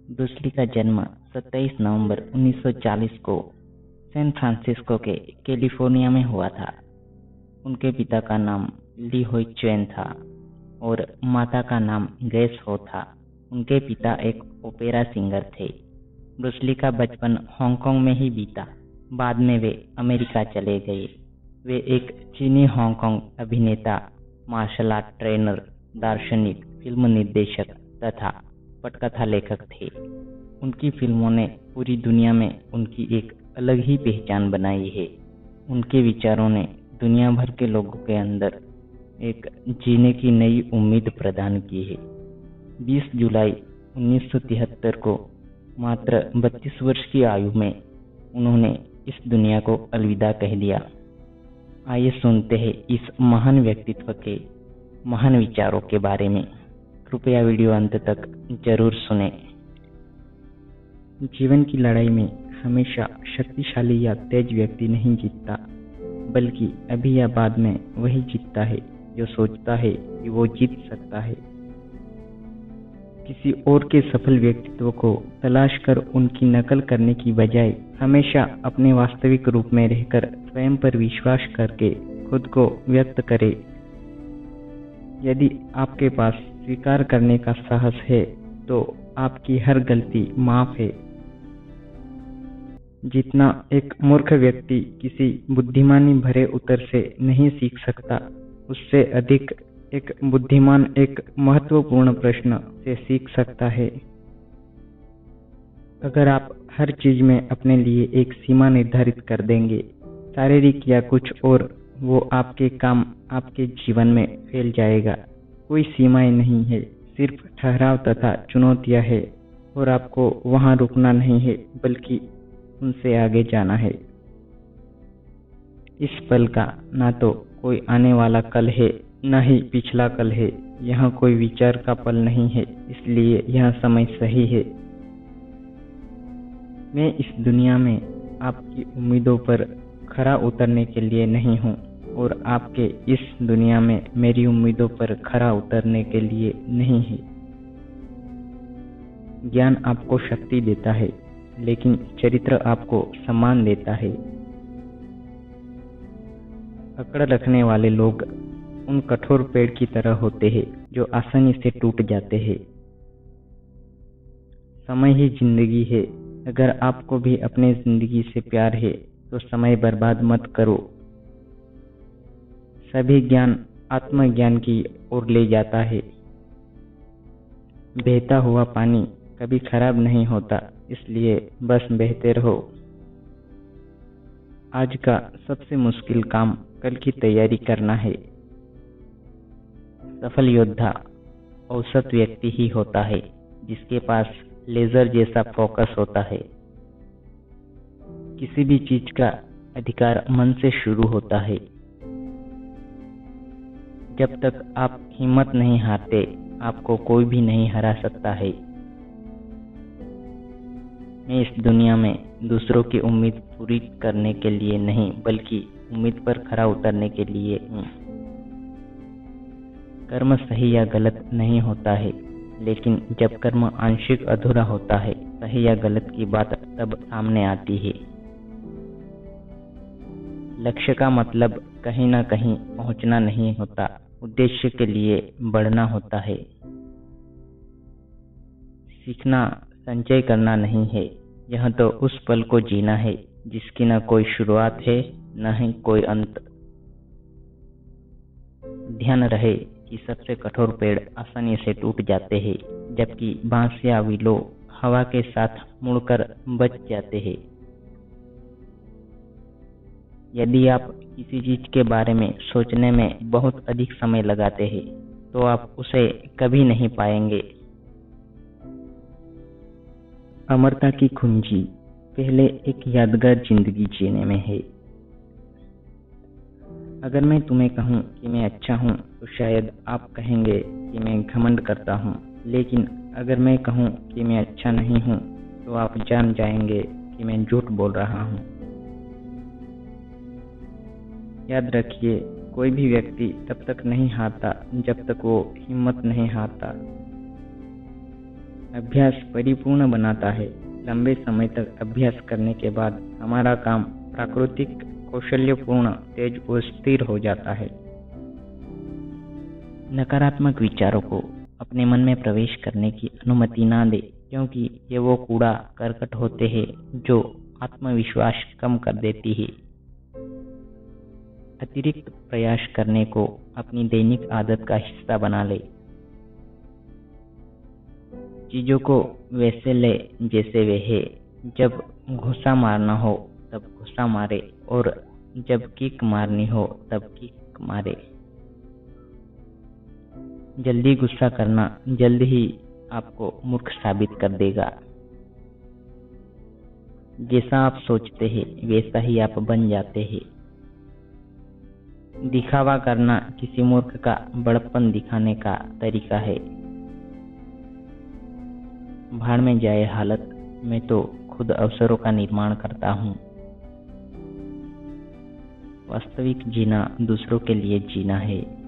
Bruce Lee का जन्म 27 नवंबर 1940 को सैन फ्रांसिस्को के कैलिफोर्निया में हुआ था। उनके पिता का नाम ली होई चुएन था और माता का नाम ग्रेस हो था। उनके पिता एक ओपेरा सिंगर थे। ब्रूस ली का बचपन हांगकांग में ही बीता। बाद में वे अमेरिका चले गए। वे एक चीनी हांगकांग अभिनेता, मार्शल आर्ट ट्रेनर, दार्शनिक, फिल्म निर्देशक तथा पटकथा लेखक थे। उनकी फिल्मों ने पूरी दुनिया में उनकी एक अलग ही पहचान बनाई है। उनके विचारों ने दुनिया भर के लोगों के अंदर एक जीने की नई उम्मीद प्रदान की है। 20 जुलाई 1973 को मात्र 32 वर्ष की आयु में उन्होंने इस दुनिया को अलविदा कह दिया। आइए सुनते हैं इस महान व्यक्तित्व के महान विचारों के बारे में। कृपया वीडियो अंत तक जरूर सुनें। जीवन की लड़ाई में हमेशा शक्तिशाली या तेज व्यक्ति नहीं जीतता, बल्कि अभी या बाद में वही जीतता है जो सोचता है कि वो जीत सकता है। किसी और के सफल व्यक्तित्व को तलाश कर उनकी नकल करने की बजाय हमेशा अपने वास्तविक रूप में रहकर स्वयं पर विश्वास करके खुद को व्यक्त करें। यदि आपके पास स्वीकार करने का साहस है तो आपकी हर गलती माफ है। जितना एक मूर्ख व्यक्ति किसी बुद्धिमानी भरे उत्तर से नहीं सीख सकता, उससे अधिक एक बुद्धिमान एक महत्वपूर्ण प्रश्न से सीख सकता है। अगर आप हर चीज में अपने लिए एक सीमा निर्धारित कर देंगे, शारीरिक या कुछ और, वो आपके काम आपके जीवन में फैल जाएगा। कोई सीमाएं नहीं है, सिर्फ ठहराव तथा चुनौतियां है और आपको वहां रुकना नहीं है, बल्कि उनसे आगे जाना है। इस पल का ना तो कोई आने वाला कल है, न ही पिछला कल है। यहाँ कोई विचार का पल नहीं है, इसलिए यह समय सही है। मैं इस दुनिया में आपकी उम्मीदों पर खरा उतरने के लिए नहीं हूँ और आपके इस दुनिया में मेरी उम्मीदों पर खरा उतरने के लिए नहीं है। ज्ञान आपको शक्ति देता है, लेकिन चरित्र आपको सम्मान देता है। अकड़ रखने वाले लोग उन कठोर पेड़ की तरह होते हैं जो आसानी से टूट जाते हैं। समय ही जिंदगी है। अगर आपको भी अपने जिंदगी से प्यार है तो समय बर्बाद मत करो। सभी ज्ञान आत्मज्ञान की ओर ले जाता है। बहता हुआ पानी कभी खराब नहीं होता, इसलिए बस बहते रहो। आज का सबसे मुश्किल काम कल की तैयारी करना है। सफल योद्धा औसत व्यक्ति ही होता है जिसके पास लेजर जैसा फोकस होता है। किसी भी चीज का अधिकार मन से शुरू होता है। जब तक आप हिम्मत नहीं हारते, आपको कोई भी नहीं हरा सकता है। मैं इस दुनिया में दूसरों की उम्मीद पूरी करने के लिए नहीं, बल्कि उम्मीद पर खरा उतरने के लिए हूँ। कर्म सही या गलत नहीं होता है, लेकिन जब कर्म आंशिक अधूरा होता है, सही या गलत की बात तब सामने आती है। लक्ष्य का मतलब कहीं ना कहीं पहुंचना नहीं होता, उद्देश्य के लिए बढ़ना होता है। सीखना संचय करना नहीं है, यह तो उस पल को जीना है जिसकी न कोई शुरुआत है न ही कोई अंत। ध्यान रहे कि सबसे कठोर पेड़ आसानी से टूट जाते हैं, जबकि बांस या विलो हवा के साथ मुड़कर बच जाते हैं। यदि आप किसी चीज के बारे में सोचने में बहुत अधिक समय लगाते हैं, तो आप उसे कभी नहीं पाएंगे। अमरता की कुंजी पहले एक यादगार जिंदगी जीने में है। अगर मैं तुम्हें कहूँ कि मैं अच्छा हूँ, तो शायद आप कहेंगे कि मैं घमंड करता हूँ। लेकिन अगर मैं कहूँ कि मैं अच्छा नहीं हूँ, तो आप जान जाएंगे कि मैं झूठ बोल रहा हूँ। याद रखिए, कोई भी व्यक्ति तब तक नहीं हारता जब तक वो हिम्मत नहीं हारता। अभ्यास परिपूर्ण बनाता है। लंबे समय तक अभ्यास करने के बाद हमारा काम प्राकृतिक, कौशल्यपूर्ण, तेज और स्थिर हो जाता है। नकारात्मक विचारों को अपने मन में प्रवेश करने की अनुमति ना दे, क्योंकि ये वो कूड़ा करकट होते हैं जो आत्मविश्वास कम कर देती है। अतिरिक्त प्रयास करने को अपनी दैनिक आदत का हिस्सा बना ले। चीजों को वैसे ले जैसे वे है। जब घुसा मारना हो तब घुसा मारे, और जब किक मारनी हो तब किक मारे। जल्दी गुस्सा करना जल्द ही आपको मूर्ख साबित कर देगा। जैसा आप सोचते हैं वैसा ही आप बन जाते हैं। दिखावा करना किसी मूर्ख का बड़प्पन दिखाने का तरीका है। भाड़ में जाए हालत, मैं तो खुद अवसरों का निर्माण करता हूँ। वास्तविक जीना दूसरों के लिए जीना है।